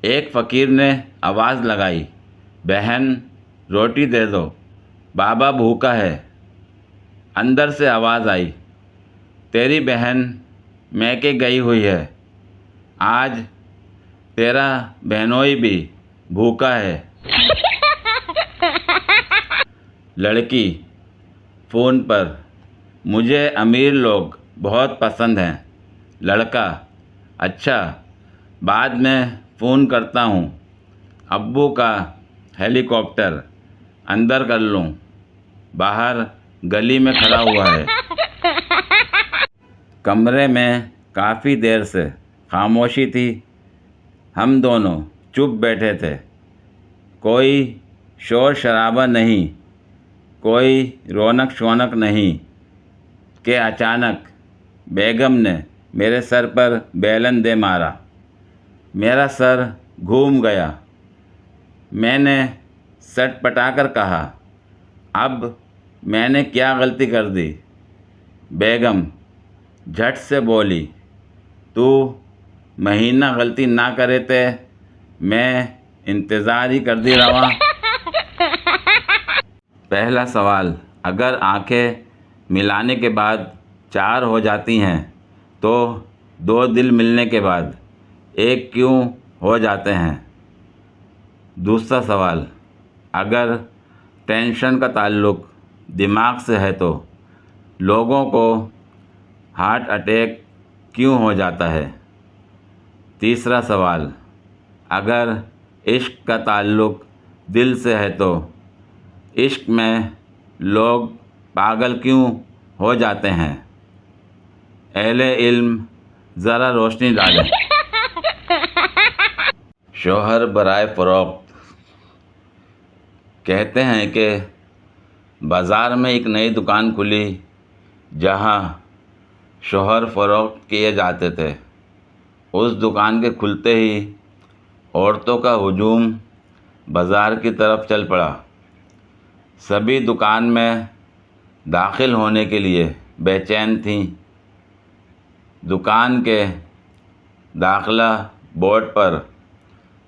ایک فقیر نے آواز لگائی، بہن روٹی دے دو، بابا بھوکا ہے۔ اندر سے آواز آئی، تیری بہن میکے گئی ہوئی ہے، آج تیرا بہنوئی بھی بھوکا ہے۔ لڑکی فون پر، مجھے امیر لوگ بہت پسند ہیں۔ لڑکا، اچھا، بعد میں فون کرتا ہوں۔ ابو کا ہیلی کاپٹر اندر کر لوں، باہر گلی میں کھڑا ہوا ہے۔ کمرے میں کافی دیر سے خاموشی تھی، ہم دونوں چپ بیٹھے تھے، کوئی شور شرابہ نہیں، کوئی رونق شونق نہیں کہ اچانک بیگم نے میرے سر پر بیلن دے مارا۔ میرا سر گھوم گیا۔ میں نے سٹ پٹا کر کہا، اب میں نے کیا غلطی کر دی؟ بیگم جھٹ سے بولی، تو مہینہ غلطی نہ کرے تے میں انتظار ہی کر دی رواں۔ پہلا سوال، اگر آنکھیں ملانے کے بعد 4 ہو جاتی ہیں تو 2 دل ملنے کے بعد 1 کیوں ہو جاتے ہیں؟ دوسرا سوال، اگر ٹینشن کا تعلق دماغ سے ہے تو لوگوں کو ہارٹ اٹیک کیوں ہو جاتا ہے؟ تیسرا سوال، اگر عشق کا تعلق دل سے ہے تو عشق میں لوگ پاگل کیوں ہو جاتے ہیں؟ اہل علم ذرا روشنی ڈالیں۔ شوہر برائے فروخت۔ کہتے ہیں کہ بازار میں ایک نئی دکان کھلی جہاں شوہر فروخت کیے جاتے تھے۔ اس دکان کے کھلتے ہی عورتوں کا ہجوم بازار کی طرف چل پڑا۔ سبھی دکان میں داخل ہونے کے لیے بے چین تھیں۔ دکان کے داخلہ بورڈ پر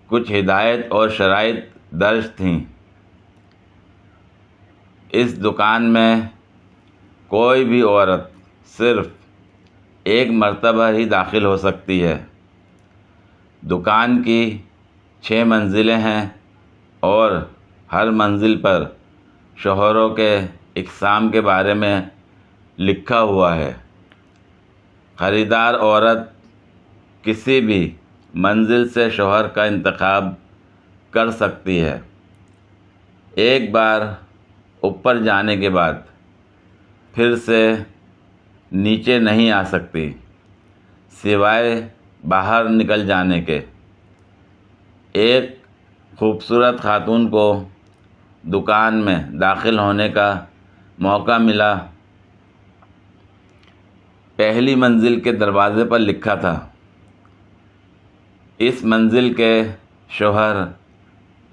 کچھ ہدایت اور شرائط درج تھیں۔ اس دکان میں کوئی بھی عورت صرف 1 مرتبہ ہی داخل ہو سکتی ہے۔ دکان کی 6 منزلیں ہیں اور ہر منزل پر شوہروں کے اقسام کے بارے میں لکھا ہوا ہے۔ خریدار عورت کسی بھی منزل سے شوہر کا انتخاب کر سکتی ہے۔ ایک بار اوپر جانے کے بعد پھر سے نیچے نہیں آ سکتی، سوائے باہر نکل جانے کے۔ ایک خوبصورت خاتون کو دکان میں داخل ہونے کا موقع ملا۔ پہلی منزل کے دروازے پر لکھا تھا، اس منزل کے شوہر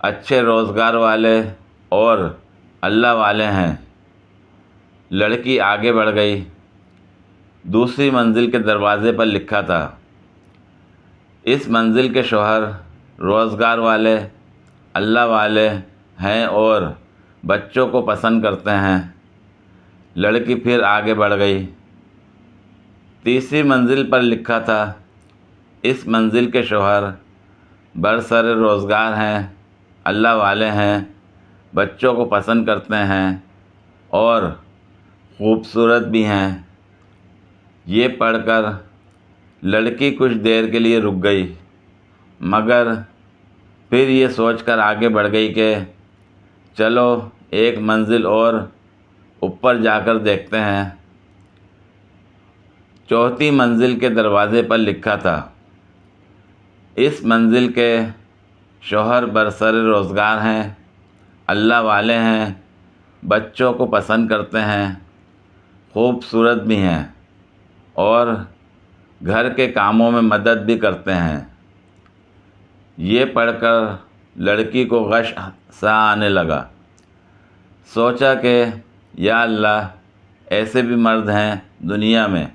اچھے روزگار والے اور اللہ والے ہیں۔ لڑکی آگے بڑھ گئی۔ دوسری منزل کے دروازے پر لکھا تھا، اس منزل کے شوہر روزگار والے، اللہ والے ہیں اور بچوں کو پسند کرتے ہیں۔ لڑکی پھر آگے بڑھ گئی۔ تیسری منزل پر لکھا تھا، اس منزل کے شوہر برسر روزگار ہیں، اللہ والے ہیں، بچوں کو پسند کرتے ہیں اور خوبصورت بھی ہیں۔ یہ پڑھ کر لڑکی کچھ دیر کے لیے رک گئی، مگر پھر یہ سوچ کر آگے بڑھ گئی کہ چلو 1 منزل اور اوپر جا کر دیکھتے ہیں۔ چوتھی منزل کے دروازے پر لکھا تھا، اس منزل کے شوہر برسر روزگار ہیں، اللہ والے ہیں، بچوں کو پسند کرتے ہیں، خوبصورت بھی ہیں اور گھر کے کاموں میں مدد بھی کرتے ہیں۔ یہ پڑھ کر لڑکی کو غش سا آنے لگا۔ سوچا کہ یا اللہ، ایسے بھی مرد ہیں دنیا میں۔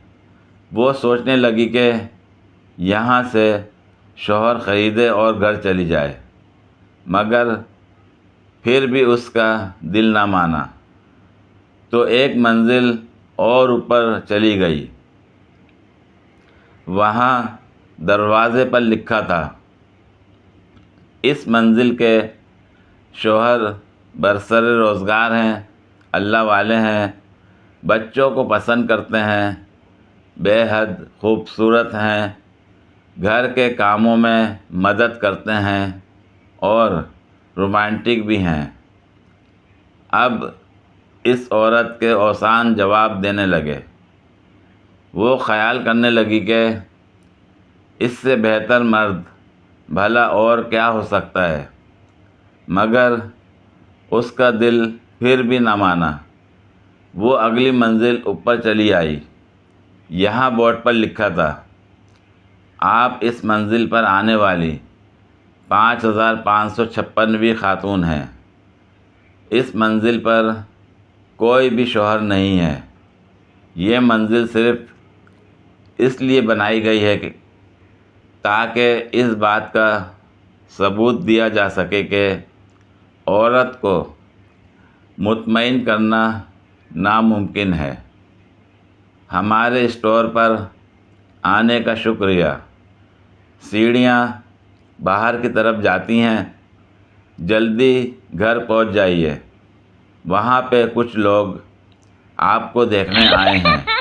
وہ سوچنے لگی کہ یہاں سے شوہر خریدے اور گھر چلی جائے، مگر پھر بھی اس کا دل نہ مانا تو ایک منزل اور اوپر چلی گئی۔ وہاں دروازے پر لکھا تھا، اس منزل کے شوہر برسر روزگار ہیں، اللہ والے ہیں، بچوں کو پسند کرتے ہیں، بے حد خوبصورت ہیں، گھر کے کاموں میں مدد کرتے ہیں اور رومانٹک بھی ہیں۔ اب اس عورت کے اوسان جواب دینے لگے۔ وہ خیال کرنے لگی کہ اس سے بہتر مرد بھلا اور کیا ہو سکتا ہے، مگر اس کا دل پھر بھی نہ مانا۔ وہ اگلی منزل اوپر چلی آئی۔ یہاں بورڈ پر لکھا تھا، آپ اس منزل پر آنے والی 5556ویں خاتون ہیں۔ اس منزل پر کوئی بھی شوہر نہیں ہے۔ یہ منزل صرف اس لیے بنائی گئی ہے تاکہ اس بات کا ثبوت دیا جا سکے کہ عورت کو مطمئن کرنا ناممکن ہے۔ ہمارے اسٹور پر آنے کا شکریہ۔ سیڑھیاں باہر کی طرف جاتی ہیں، جلدی گھر پہنچ جائیے، وہاں پہ کچھ لوگ آپ کو دیکھنے آئے ہیں۔